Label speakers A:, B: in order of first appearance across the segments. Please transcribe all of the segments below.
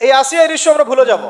A: এই আসিয়া দৃশ্য আমরা ভুলে যাব।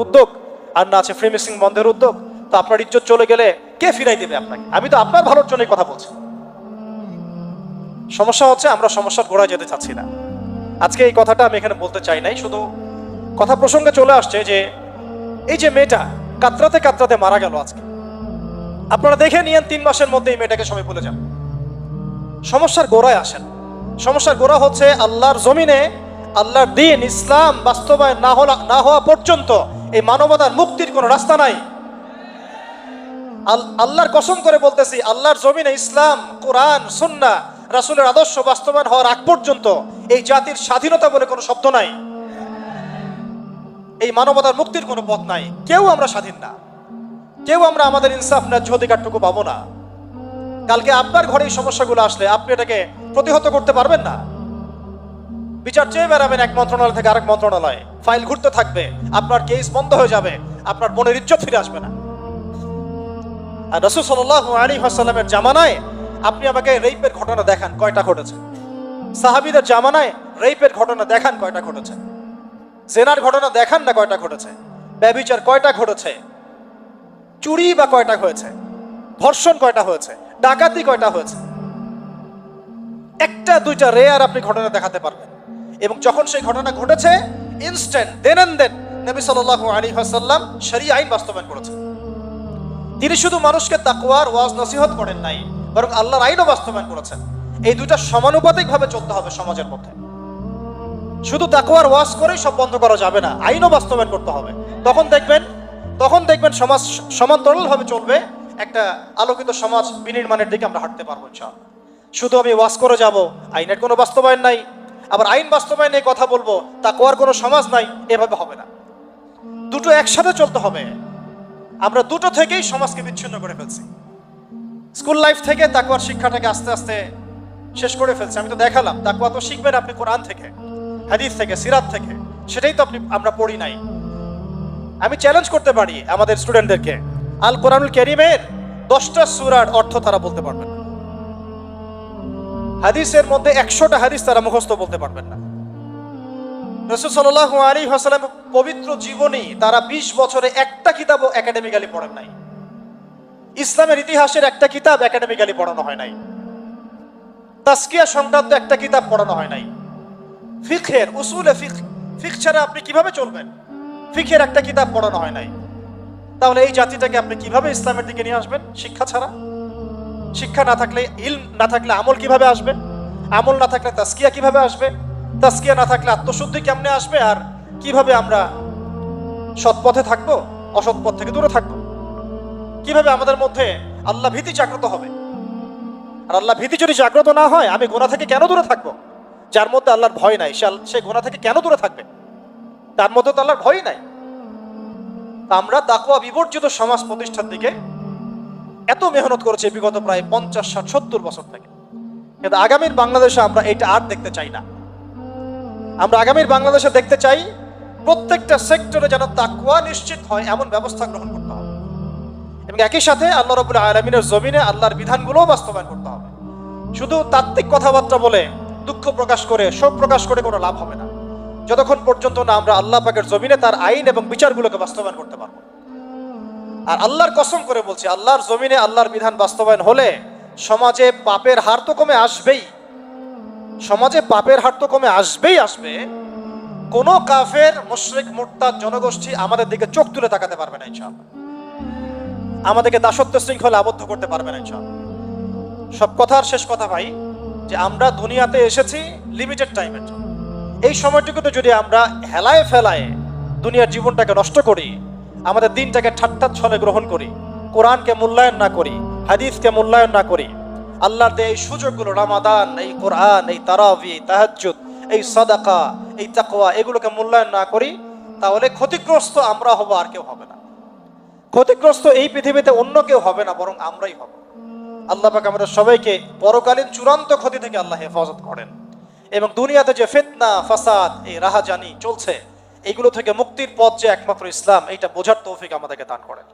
A: উদ্যোগ আর না আছে ফ্রি মিক্সিং বন্ধের উদ্যোগ। তো আপনার ইজ্জত চলে গেলে কে ফিরাই দেবে আপনাকে? আমি তো আপনার ভালোর জন্যই কথা বলছি। সমস্যা হচ্ছে আমরা সমস্যার গোড়ায় যেতে চাচ্ছি না। আজকে এই কথাটা আমি এখানে বলতে চাই নাই, শুধু কথা প্রসঙ্গে চলে আসছে যে এই যে মেয়েটা কাতরাতে কাতরাতে মারা গেল আজকে, আপনারা দেখে নিয়েন 3 মাসের মধ্যে এই মেয়েটাকে সবাই ভুলে যান। সমস্যার গোড়ায় আসেন। সমস্যার গোড়া হচ্ছে আল্লাহর জমিনে আল্লাহর দ্বীন ইসলাম বাস্তবায়ন না হওয়া পর্যন্ত এই মানবতার মুক্তির কোনো রাস্তা নাই। আল্লাহর কসম করে বলতেছি, আল্লাহর জমিনে ইসলাম, কোরআন, সুন্নাহ, রাসূলের আদর্শ বাস্তবায়ন হওয়ার আগ পর্যন্ত এই জাতির স্বাধীনতা বলে কোনো শব্দ নাই। এই মানবতার মুক্তির কোনো পথ নাই। কেউ আমরা স্বাধীন না, কেউ আমরা আমাদের ইনসাফ ন্যায্য অধিকারটুকু পাবো না। কালকে আপনার ঘরে এই সমস্যাগুলো আসলে আপনি এটাকে প্রতিহত করতে পারবেন না। বিচার চেয়ে বেড়াবেন এক মন্ত্রণালয় থেকে আরেক মন্ত্রণালয়ে, ফাইল ঘুরতে থাকবে, আপনার কেস বন্ধ হয়ে যাবে, আপনার বোনের ইজ্জত ফিরে আসবে না। আর রাসূল সাল্লাল্লাহু আলাইহি ওয়াসাল্লামের জামানায় আপনি আমাকে রেপের ঘটনা দেখান কয়টা ঘটেছে? সাহাবীদের জামানায় রেপের ঘটনা দেখান কয়টা ঘটেছে? জেনার ঘটনা দেখান না কয়টা ঘটেছে? ব্যভিচার কয়টা ঘটেছে? চুরি বা কয়টা হয়েছে? ধর্ষণ কয়টা হয়েছে? ডাকাতি কয়টা হয়েছে? একটা দুইটা রেয়ার আপনি ঘটনা দেখাতে পারবেন। এবং যখন সেই ঘটনা ঘটেছে ইনস্ট্যান্ট দেন এন্ড দেন নবী সাল্লাল্লাহু আলাইহি ওয়াসাল্লাম শরীয়ত আইন বাস্তবায়ন করেছেন। তিনি শুধু মানুষকে তাকওয়ার ওয়াজ নসিহত করেন নাই, বরং আল্লাহর আইনও বাস্তবায়ন করেছেন। এই দুইটা সমানুপাতিকভাবে চলতে হবে সমাজের মধ্যে। শুধু তাকওয়ার ওয়াজ করেই সব বন্ধ করা যাবে না, আইনও বাস্তবায়ন করতে হবে। তখন দেখবেন সমাজ সমান্তরালভাবে চলবে, একটা আলোকিত সমাজ বিনির্মাণের দিকে আমরা হাঁটতে পারবো ইনশাআল্লাহ। শুধু আমি ওয়াজ করে যাব, আইনের কোনো বাস্তবায়ন নাই, আবার আইন বাস্তবায়নে কথা বলবো, তাকওয়ার কোনো সমাজ নাই, এভাবে হবে না। দুটো একসাথে চলতে হবে। আমরা দুটো থেকেই সমাজকে বিচ্ছিন্ন করে ফেলছি। স্কুল লাইফ থেকে তাকওয়ার শিক্ষাটাকে আস্তে আস্তে শেষ করে ফেলছি। আমি তো দেখালাম তাকওয়া তো শিখবেন আপনি কোরআন থেকে, হাদিস থেকে, সিরাত থেকে, সেটাই তো আমরা পড়ি নাই। আমি চ্যালেঞ্জ করতে পারি আমাদের স্টুডেন্টদেরকে, আল কোরআনুল কারীমের 10টা সূরার অর্থ তারা বলতে পারবেন না। হাদিসের মধ্যে 100টা হাদিস তারা মুখস্থ বলতে পারবেন না। রাসূল সাল্লাল্লাহু আলাইহি ওয়াসাল্লাম পবিত্র জীবনী তারা 20 বছরে একটা কিতাবও একাডেমিক্যালি পড়েন নাই। ইসলামের ইতিহাসের একটা কিতাব একাডেমিক্যালি পড়ানো হয় নাই। তাজকিয়া সংক্রান্ত একটা কিতাব পড়ানো হয় নাই। ফিকহের উসুলে ফিকহ ছাড়া আপনি কিভাবে চলবেন? ফিকহের একটা কিতাব পড়ানো হয় নাই। তাহলে এই জাতিটাকে আপনি কিভাবে ইসলামের দিকে নিয়ে আসবেন? শিক্ষা ছাড়া। শিক্ষা না থাকলে, ইলম না থাকলে আমল কিভাবে আসবে? আমল না থাকলে তাজকিয়া কিভাবে আসবে? তাজকিয়া না থাকলে আত্মশুদ্ধি কেমনে আসবে? আর কিভাবে আমরা সৎ পথে থাকবো, অসৎ পথ থেকে দূরে থাকবো? কিভাবে আমাদের মধ্যে আল্লাহ ভীতি জাগ্রত হবে? আর আল্লাহ ভীতি যদি জাগ্রত না হয়, আমি গুনাহ থেকে কেন দূরে থাকবো? যার মধ্যে আল্লাহর ভয় নাই সে গুনাহ থেকে কেন দূরে থাকবে? তার মধ্যে তো আল্লাহর ভয় নাই। আমরা তাকওয়া বিবর্জিত সমাজ প্রতিষ্ঠার দিকে এত মেহনত করেছে বিগত প্রায় 50, 60, 70 বছর থেকে। কিন্তু আগামীর বাংলাদেশে আমরা এটা আর দেখতে চাই না। আমরা আগামীর বাংলাদেশে দেখতে চাই প্রত্যেকটা সেক্টরে যেন তাকওয়া নিশ্চিত হয় এমন ব্যবস্থা গ্রহণ করতে হবে, এবং একই সাথে আল্লাহ রাব্বুল আলামিনের জমিনে আল্লাহর বিধানগুলোও বাস্তবায়ন করতে হবে। শুধু তাত্ত্বিক কথাবার্তা বলে, দুঃখ প্রকাশ করে, শোক প্রকাশ করে কোনো লাভ হবে না, যতক্ষণ পর্যন্ত না আমরা আল্লাহ পাকের জমিনে তার আইন এবং বিচারগুলোকে বাস্তবায়ন করতে পারবো। আর আল্লাহর কসম করে বলছি, আল্লাহর জমিনে আল্লাহর বিধান বাস্তবায়ন হলে সমাজে পাপের হার তো কমে আসবেই। সমাজে পাপের হার তো কমে আসবে। কোনো কাফের, মুশরিক, মুরতাদ জনগোষ্ঠী আমাদের দিকে চোখ তুলে তাকাতে পারবে না ইনশাআল্লাহ। আমাদেরকে দাসত্ব শৃঙ্খলে আবদ্ধ করতে পারবে না ইনশাআল্লাহ। সব কথার শেষ কথা ভাই, যে আমরা দুনিয়াতে এসেছি লিমিটেড টাইমের জন্য। এই সময়টুকুতে যদি আমরা হেলায় ফেলায় দুনিয়ার জীবনটাকে নষ্ট করি, আমাদের দিনটাকে ঠাট্টা ছলে গ্রহণ করি, কোরআনকে মূল্যায়ন না করি, হাদিসকে মূল্যায়ন না করি, আল্লাহর দেয় এই সুযোগগুলো, রমাদান, এই কোরআন, এই তারাবি, তাহাজ্জুদ, এই সাদাকা, এই তাকওয়া, এগুলোকে মূল্যায়ন না করি, তাহলে ক্ষতিগ্রস্ত আমরা হব, আর কেউ হবে না। ক্ষতিগ্রস্ত এই পৃথিবীতে অন্য কেউ হবে না, বরং আমরাই হব। আল্লাহ পাক আমাদের সবাইকে পরকালীন চূড়ান্ত ক্ষতি থেকে আল্লাহ হেফাজত করেন, এবং দুনিয়াতে যে ফিতনা, ফাসাদ, এই রাহাজানি চলছে, এগুলো থেকে মুক্তির পথ যে একমাত্র ইসলাম, এইটা বোঝার তৌফিক আমাদেরকে দান করেন।